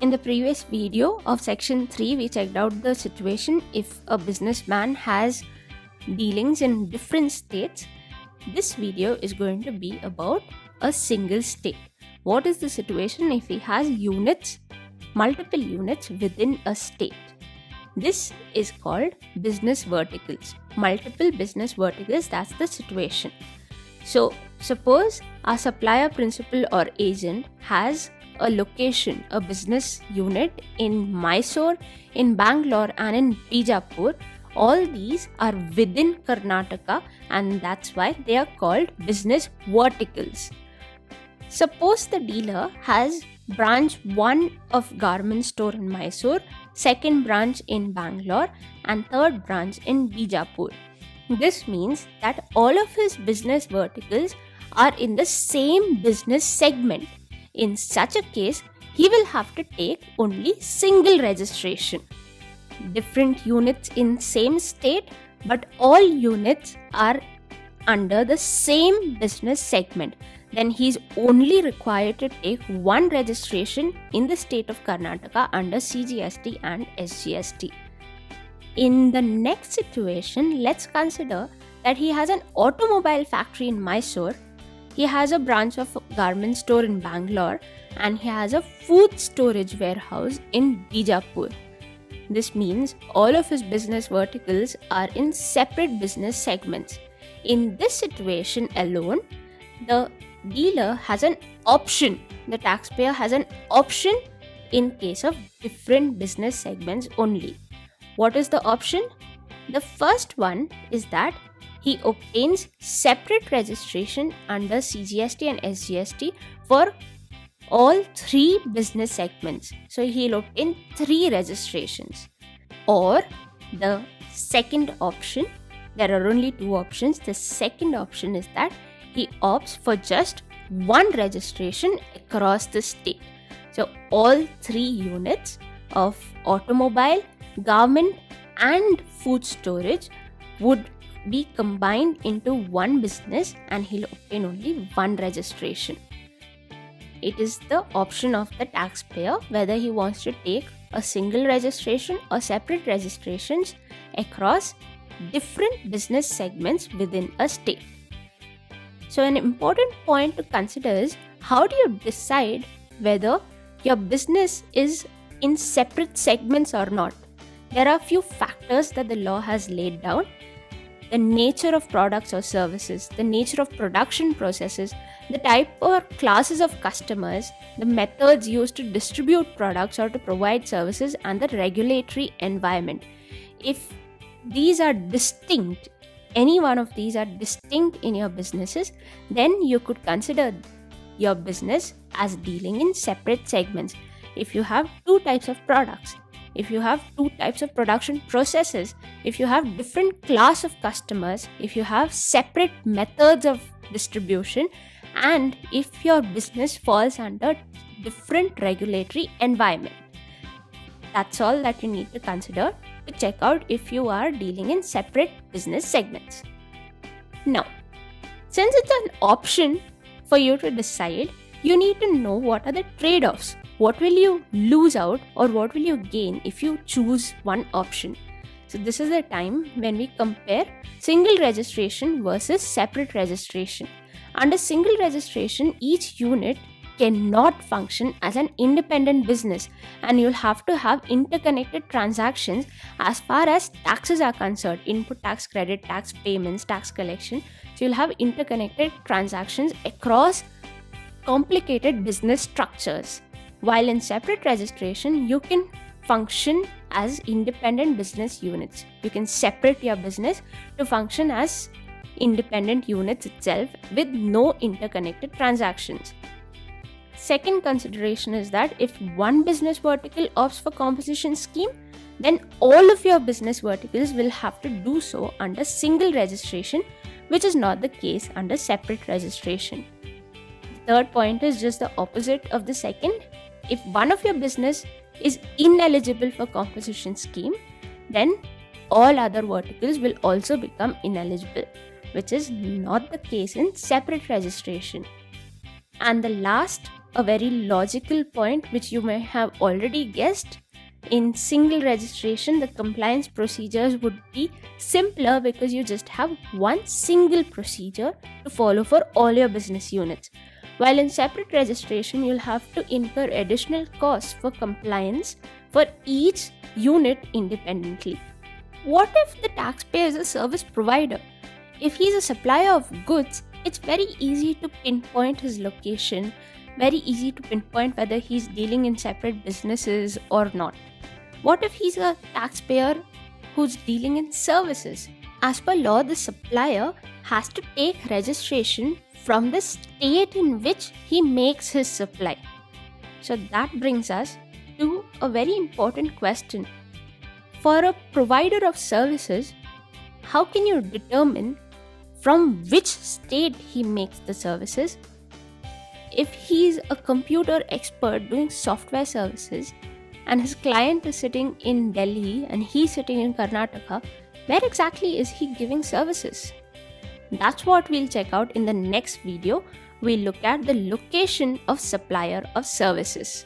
In the previous video of section 3, we checked out the situation if a businessman has dealings in different states. This video is going to be about a single state. What is the situation if he has units, multiple units within a state? This is called business verticals. Multiple business verticals, that's the situation. So, suppose our supplier, principal or agent has a location, a business unit in Mysore, in Bangalore and in Bijapur. All these are within Karnataka and that's why they are called business verticals. Suppose the dealer has branch 1 of garment store in Mysore, second branch in Bangalore and third branch in Bijapur. This means that all of his business verticals are in the same business segment. In such a case, he will have to take only single registration. Different units in same state, but all units are under the same business segment. Then he is only required to take one registration in the state of Karnataka under CGST and SGST. In the next situation, let's consider that he has an automobile factory in Mysore, he has a branch of garment store in Bangalore, and he has a food storage warehouse in Bijapur. This means all of his business verticals are in separate business segments. In this situation alone, the dealer has an option, the taxpayer has an option in case of different business segments only. What is the option? The first one is that he obtains separate registration under CGST and SGST for all 3 business segments. So he'll obtain 3 registrations. Or the second option, there are only 2 options. The second option is that he opts for just 1 registration across the state. So all 3 units of automobile, garment and food storage would be combined into one business and he'll obtain only 1 registration. It is the option of the taxpayer whether he wants to take a single registration or separate registrations across different business segments within a state. So an important point to consider is how do you decide whether your business is in separate segments or not? There are a few factors that the law has laid down. The nature of products or services, the nature of production processes, the type or classes of customers, the methods used to distribute products or to provide services, and the regulatory environment. If these are distinct, any one of these are distinct in your businesses, then you could consider your business as dealing in separate segments. If you have 2 types of products, if you have 2 types of production processes, if you have different class of customers, if you have separate methods of distribution, and if your business falls under different regulatory environment. That's all that you need to consider to check out if you are dealing in separate business segments. Now, since it's an option for you to decide, you need to know what are the trade-offs. What will you lose out or what will you gain if you choose one option? So this is the time when we compare single registration versus separate registration. Under single registration, each unit cannot function as an independent business and you'll have to have interconnected transactions as far as taxes are concerned, input tax, credit tax, payments, tax collection. So you'll have interconnected transactions across complicated business structures. While in separate registration, you can function as independent business units. You can separate your business to function as independent units itself with no interconnected transactions. Second consideration is that if one business vertical opts for composition scheme, then all of your business verticals will have to do so under single registration, which is not the case under separate registration. The third point is just the opposite of the second. If one of your business is ineligible for composition scheme, then all other verticals will also become ineligible, which is not the case in separate registration. And the last a very logical point which you may have already guessed. In single registration, the compliance procedures would be simpler because you just have one single procedure to follow for all your business units. While in separate registration, you'll have to incur additional costs for compliance for each unit independently. What if the taxpayer is a service provider? If he's a supplier of goods, it's very easy to pinpoint his location, very easy to pinpoint whether he's dealing in separate businesses or not. What if he's a taxpayer who's dealing in services? As per law, the supplier has to take registration from the state in which he makes his supply. So that brings us to a very important question. For a provider of services, how can you determine from which state he makes the services? If he's a computer expert doing software services and his client is sitting in Delhi and he's sitting in Karnataka, where exactly is he giving services? That's what we'll check out in the next video. We'll look at the location of supplier of services.